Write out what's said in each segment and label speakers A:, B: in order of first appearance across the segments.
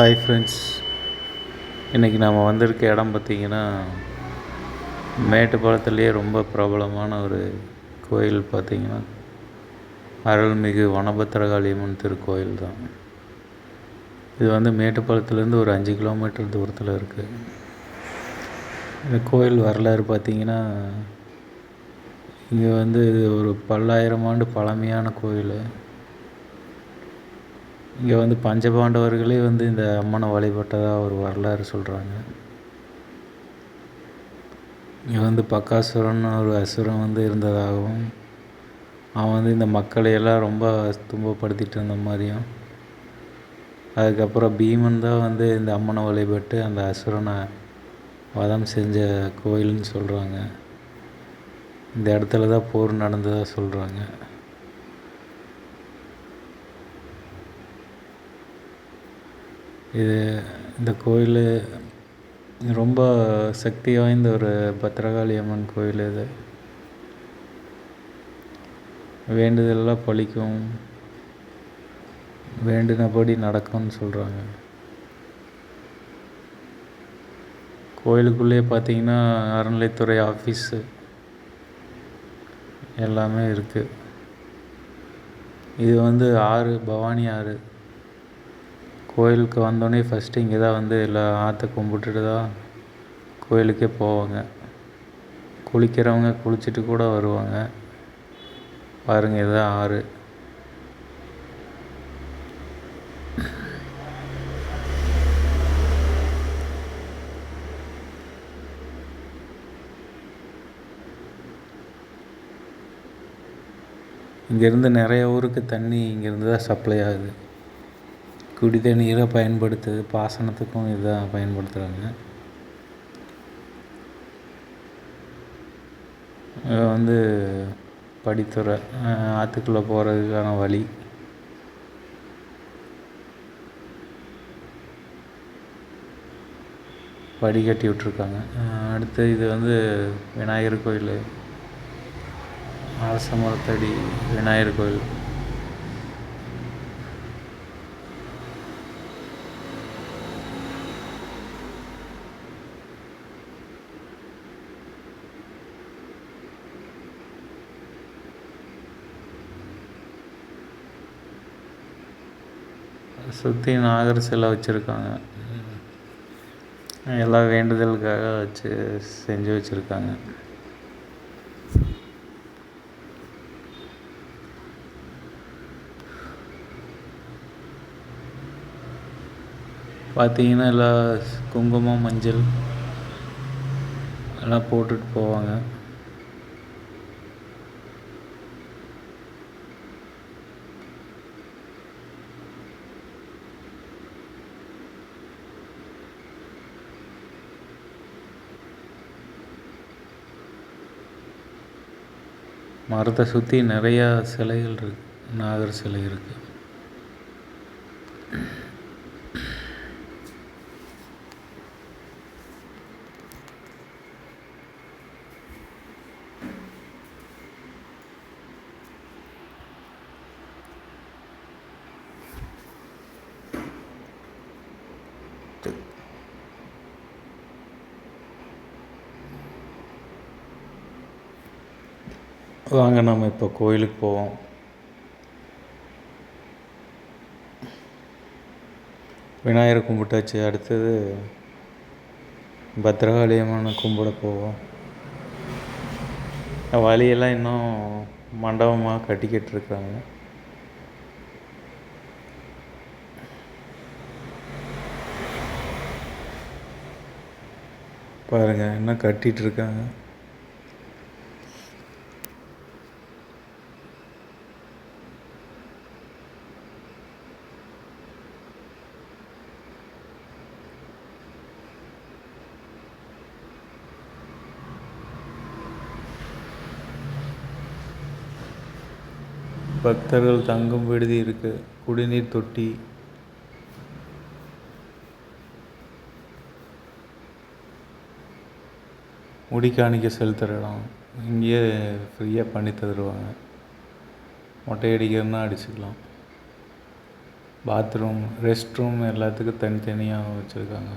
A: Hi friends, இன்றைக்கி நாம் வந்திருக்க இடம் பார்த்திங்கன்னா மேட்டுப்பாளையத்துலேயே ரொம்ப பிரபலமான ஒரு கோயில் பார்த்திங்கன்னா அருள்மிகு வனபத்திரகாளியம்மன் திருக்கோயில் தான். இது வந்து மேட்டுப்பாளையத்துலேருந்து ஒரு 5 கிலோமீட்டர் தூரத்தில் இருக்குது. இந்த கோயில் வரலாறு பார்த்திங்கன்னா இங்கே வந்து இது ஒரு பல்லாயிரம் ஆண்டு பழமையான கோயில். இங்கே வந்து பஞ்சபாண்டவர்களே வந்து இந்த அம்மனை வழிபட்டதாக ஒரு வரலாறு சொல்கிறாங்க. இங்கே வந்து பக்காசுரன் ஒரு அசுரன் வந்து இருந்ததாகவும், அவன் வந்து இந்த மக்களையெல்லாம் ரொம்ப துன்பப்படுத்திட்டு இருந்த மாதிரியும், அதுக்கப்புறம் பீமன் தான் வந்து இந்த அம்மனை வழிபட்டு அந்த அசுரனை வதம் செஞ்ச கோயில்னு சொல்கிறாங்க. இந்த இடத்துல தான் போர் நடந்ததாக சொல்கிறாங்க. இந்த கோயில் ரொம்ப சக்தி வாய்ந்த ஒரு பத்திரகாளி அம்மன் கோயில். இது வேண்டுதலெல்லாம் பலிக்கும், வேண்டினபடி நடக்கும்னு சொல்கிறாங்க. கோயிலுக்குள்ளேயே பார்த்திங்கன்னா அறநிலைத்துறை ஆஃபீஸு எல்லாமே இருக்குது. இது வந்து ஆறு, பவானி ஆறு. கோயிலுக்கு வந்தோடனே ஃபஸ்ட்டு இங்கே தான் வந்து எல்லா ஆற்றை கும்பிட்டுட்டு தான் கோயிலுக்கே போவாங்க. குளிக்கிறவங்க குளிச்சுட்டு கூட வருவாங்க. பாருங்கள், இதுதான் ஆறு. இங்கேருந்து நிறைய ஊருக்கு தண்ணி இங்கேருந்து தான் சப்ளை ஆகுது. குடி தண்ணீரை பயன்படுத்துது, பாசனத்துக்கும் இதுதான் பயன்படுத்துகிறாங்க. வந்து படித்துறை ஆற்றுக்குள்ளே போகிறதுக்கான வழி. படி கட்டி விட்ருக்காங்க. அடுத்து இது வந்து விநாயகர் கோயில், அரச மரத்தடி விநாயகர் கோயில். சுற்றி நாகர் சிலை வச்சுருக்காங்க. எல்லாம் வேண்டுதலுக்காக செஞ்சு வச்சுருக்காங்க. பார்த்தீங்கன்னா எல்லாம் குங்குமம், மஞ்சள் எல்லாம் போட்டுட்டு போவாங்க. மரத்தை சுற்றி நிறையா சிலைகள் இருக்குது, நாகர் சிலை இருக்குது. வாங்க நம்ம இப்போ கோயிலுக்கு போவோம். விநாயகரை கும்பிட்டாச்சு. அடுத்தது பத்திரகாளி அம்மனை கும்பிட போவோம். வழியெல்லாம் இன்னும் மண்டபமாக கட்டிக்கிட்டு இருக்காங்க. பாருங்கள், இன்னும் கட்டிகிட்டு இருக்காங்க. பக்தர்கள் தங்கும் விடுதி இருக்குது, குடிநீர் தொட்டி, முடிக்காணிக்க செலுத்துகிற இடம். இங்கேயே ஃப்ரீயாக பண்ணி தருவாங்க. மொட்டை அடிக்கிறதுனா அடிச்சுக்கலாம். பாத்ரூம், ரெஸ்ட் ரூம் எல்லாத்துக்கும் தனித்தனியாக வச்சுருக்காங்க.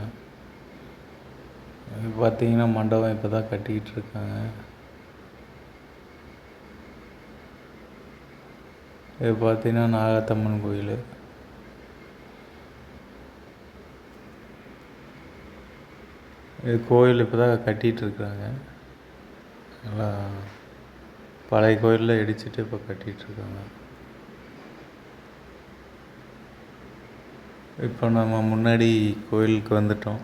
A: இது பார்த்திங்கன்னா மண்டபம் இப்போ தான் கட்டிக்கிட்டு இருக்காங்க. இது பார்த்திங்கன்னா நாகத்தம்மன் கோயில். இது கோயில் இப்போ தான் கட்டிகிட்ருக்குறாங்க. நல்லா பழைய கோயிலில் இடிச்சிட்டு இப்போ கட்டிகிட்ருக்காங்க. இப்போ நம்ம முன்னாடி கோயிலுக்கு வந்துட்டோம்.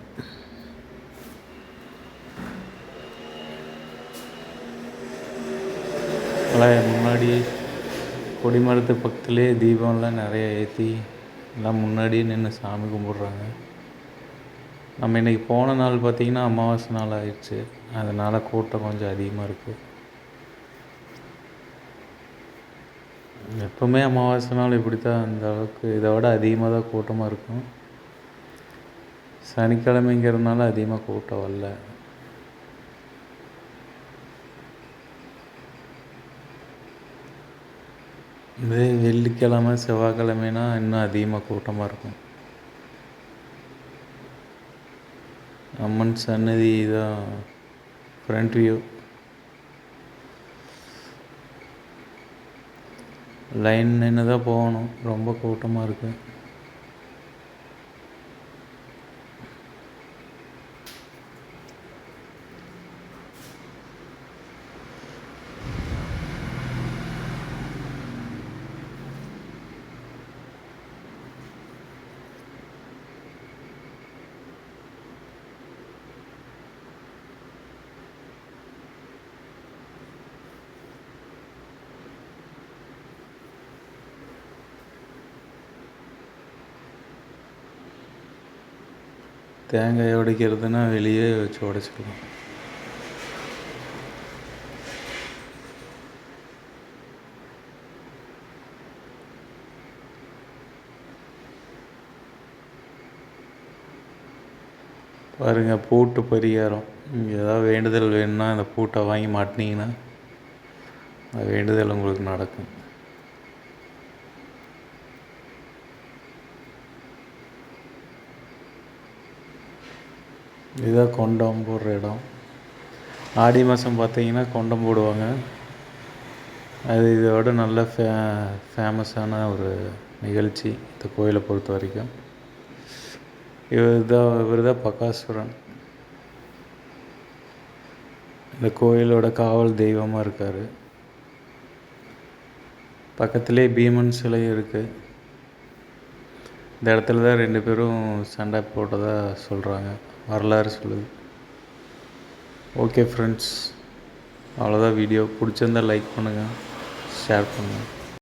A: முன்னாடி கொடிமரத்து பக்கத்துலேயே தீபம்லாம் நிறைய ஏற்றி எல்லாம் முன்னாடியே நின்று சாமி கும்பிட்றாங்க. நம்ம இன்றைக்கி போன நாள் பார்த்திங்கன்னா அமாவாசை நாள் ஆயிடுச்சு. அதனால் கூட்டம் கொஞ்சம் அதிகமாக இருக்குது. எப்போவுமே அமாவாசை நாள் இப்படி தான், அந்த அளவுக்கு இதை விட அதிகமாக தான் கூட்டமாக இருக்கும். சனிக்கிழமைங்கிறதுனால அதிகமாக கூட்டம் வரல. இதே வெள்ளிக்கிழமை செவ்வாய்க்கிழமைனா இன்னும் அதிகமாக கூட்டமாக இருக்கும். அம்மன் சன்னதி தான் ஃப்ரண்ட் வியூ. லைன் நின்று தான் போகணும், ரொம்ப கூட்டமாக இருக்குது. தேங்காய் உடைக்கிறதுனா வெளியே வச்சு உடைச்சிக்கலாம். பாருங்கள், பூட்டு பரிகாரம். ஏதாவது வேண்டுதல் வேணும்னா அந்த பூட்டை வாங்கி மாட்டினீங்கன்னா அந்த வேண்டுதல் உங்களுக்கு நடக்கும். இதுதான் கொண்டம் போடுற இடம். ஆடி மாதம் பார்த்தீங்கன்னா கொண்டம் போடுவாங்க. அது இதோட நல்ல ஃபேமஸான ஒரு நிகழ்ச்சி இந்த கோயிலை பொறுத்த வரைக்கும். இவர் தான் பகாசுரன். இந்த கோயிலோட காவல் தெய்வமாக இருக்கார். பக்கத்துலேயே பீமன் சிலை இருக்குது. இந்த இடத்துல தான் 2 பேரும் சண்டை போட்டதாக சொல்கிறாங்க, வரலாறு சொல்லுது. ஓகே ஃப்ரெண்ட்ஸ், அவ்வளோதான் வீடியோ. பிடிச்சிருந்தால் லைக் பண்ணுங்கள், ஷேர் பண்ணுங்கள்.